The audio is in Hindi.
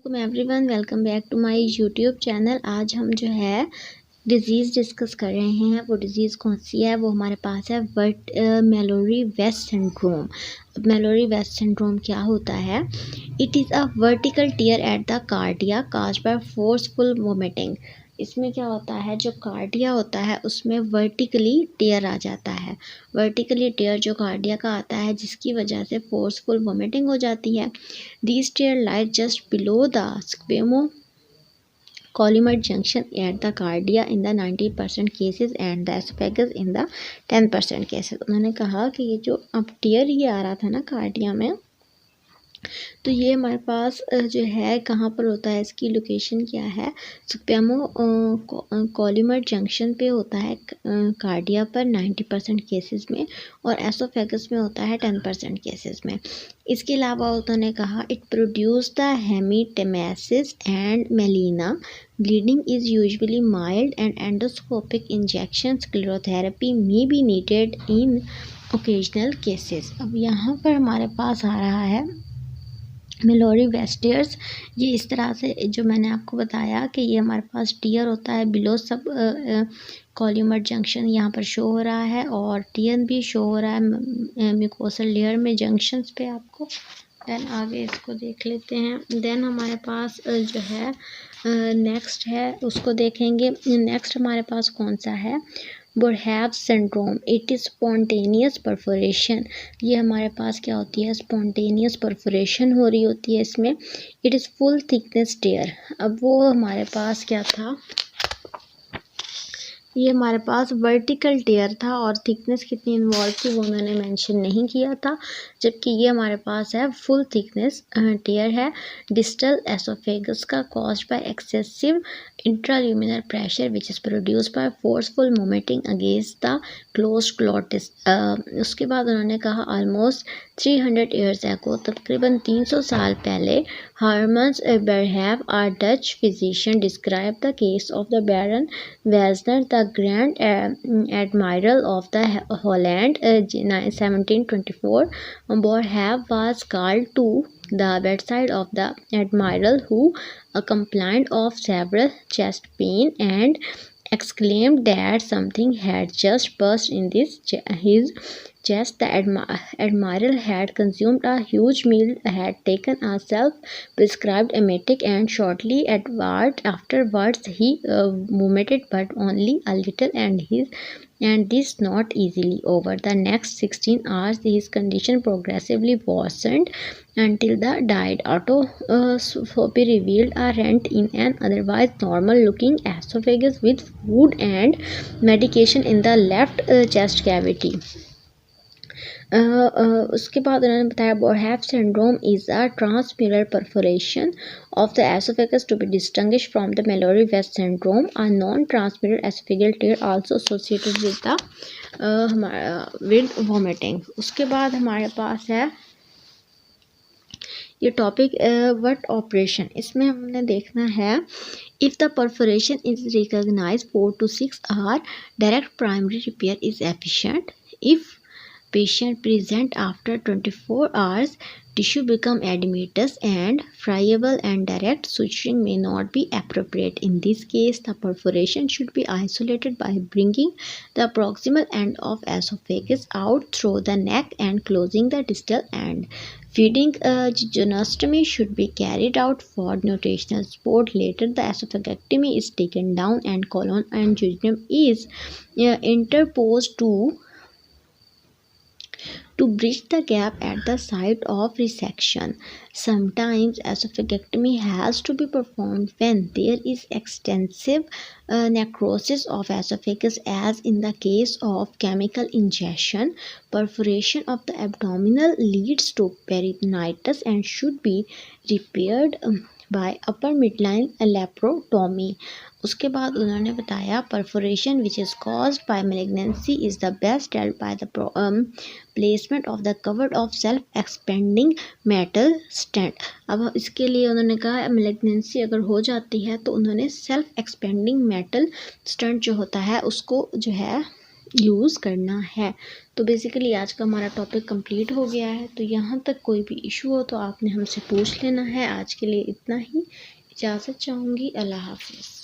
Welcome everyone, welcome back to my YouTube channel. आज हम जो है डिज़ीज़ डिस्कस कर रहे हैं। वो डिज़ीज़ कौन सी है? वो हमारे पास है Mallory Weiss syndrome. Mallory Weiss syndrome क्या होता है? It is a vertical tear at the cardia caused by forceful vomiting. इसमें क्या होता है, जो कार्डिया होता है उसमें वर्टिकली टेयर आ जाता है। वर्टिकली टेयर जो कार्डिया का आता है, जिसकी वजह से फोर्सफुल वोमिटिंग हो जाती है। These tear lie just below the squamous-columnar junction at the cardia in the 90% cases and the esophagus in the 10% cases। उन्होंने कहा कि ये जो अब टेयर ये आ रहा था ना कार्डिया में, तो ये हमारे पास जो है कहाँ पर होता है, इसकी लोकेशन क्या है? कॉल्यूमर जंक्शन पे होता है कार्डिया पर 90% केसेस में, और एसोफेगस में होता है 10% केसेस में। इसके अलावा उन्होंने कहा it produce the hematemesis and melena. Bleeding is usually mild and endoscopic injection sclerotherapy may be needed in occasional cases. अब यहाँ पर हमारे पास आ रहा है मैलोरी वेस्ट टियर्स। ये इस तरह से, जो मैंने आपको बताया कि ये हमारे पास टियर होता है बिलो सब कॉल्यूमर जंक्शन यहाँ पर शो हो रहा है, और टियर भी शो हो रहा है म्यूकोसल लेयर में जंक्शंस पे आपको। देन आगे इसको देख लेते हैं। देन हमारे पास जो है नेक्स्ट है, उसको देखेंगे। नेक्स्ट हमारे पास कौन सा है? Boerhaave syndrome. It is spontaneous perforation. ये हमारे पास क्या होती है? स्पॉन्टेनियस परफोरेशन हो रही होती है इसमें। इट इज़ फुल थिकनेस टेयर। अब वो हमारे पास क्या था? ये हमारे पास वर्टिकल टेयर था, और थिकनेस कितनी इन्वॉल्व थी वो मैंने मेंशन नहीं किया था, जबकि ये हमारे पास है फुल थिकनेस टेयर है। डिस्टल एसोफेगस का caused by excessive intraluminal pressure which is produced by forceful vomiting against the closed glottis. उसके बाद उन्होंने कहा ऑलमोस्ट 300 ईयर्स एगो, तकरीबन 300 साल पहले, Hermans Berhave, a Dutch physician, described the case of the Baron Welsner, the Grand Admiral of the Holland, 1724. Berhave was called to the bedside of the Admiral, who complained of several chest pain and exclaimed that something had just burst in his chest. The Admiral had consumed a huge meal, had taken a self-prescribed emetic, and shortly afterwards he vomited, but only a little, and this not easily. Over the next 16 hours, his condition progressively worsened until the died. Autoscopy revealed a rent in an otherwise normal-looking esophagus with food and medication in the left chest cavity. उसके बाद उन्होंने बताया Boerhaave syndrome is a transmural perforation of the oesophagus to be distinguished from the Mallory Weiss syndrome, a non transmural oesophageal tear also associated with the with vomiting. उसके बाद हमारे पास है ये टॉपिक व्हाट ऑपरेशन। इसमें हमने देखना है if the perforation is recognised 4 to 6 hours, direct primary repair is efficient. If patient present after 24 hours, tissue become edematous and friable, and direct suturing may not be appropriate. In this case, the perforation should be isolated by bringing the proximal end of esophagus out through the neck and closing the distal end. Feeding jejunostomy should be carried out for nutritional support. Later, the esophagectomy is taken down and colon and jejunum is interposed to bridge the gap at the site of resection. Sometimes esophagectomy has to be performed when there is extensive necrosis of esophagus, as in the case of chemical ingestion. Perforation of the abdominal leads to peritonitis and should be repaired by upper midline laparotomy. उसके बाद उन्होंने बताया perforation which is caused by malignancy is the best dealt by the placement of the covered of self expanding metal stent. अब इसके लिए उन्होंने कहा मैलिग्नेंसी अगर हो जाती है तो उन्होंने सेल्फ एक्सपेंडिंग मेटल स्टेंट जो होता है उसको जो है यूज़ करना है। तो बेसिकली आज का हमारा टॉपिक कंप्लीट हो गया है। तो यहाँ तक कोई भी इशू हो तो आपने हमसे पूछ लेना है। आज के लिए इतना ही, इजाज़त चाहूँगी। अल्लाह हाफ़िज़।